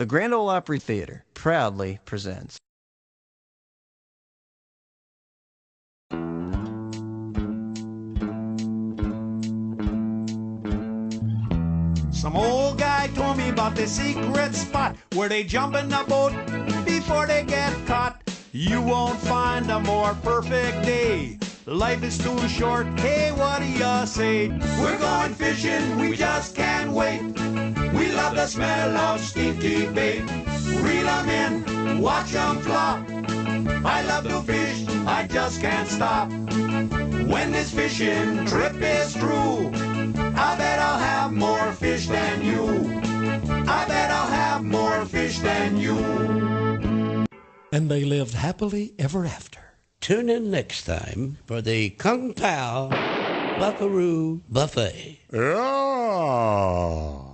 The Grand Ole Opry Theater proudly presents. Some old guy told me about the secret spot where they jump in the boat before they get caught. You won't find a more perfect day. Life is too short, hey, what do ya say? We're going fishing, we just can't wait. We love the smell of stinky bait. Reel 'em in, watch 'em flop. I love to fish, I just can't stop. When this fishing trip is through, I bet I'll have more fish than you. I bet I'll have more fish than you. And they lived happily ever after. Tune in next time for the Kung Pao Buckaroo Buffet. Yeah.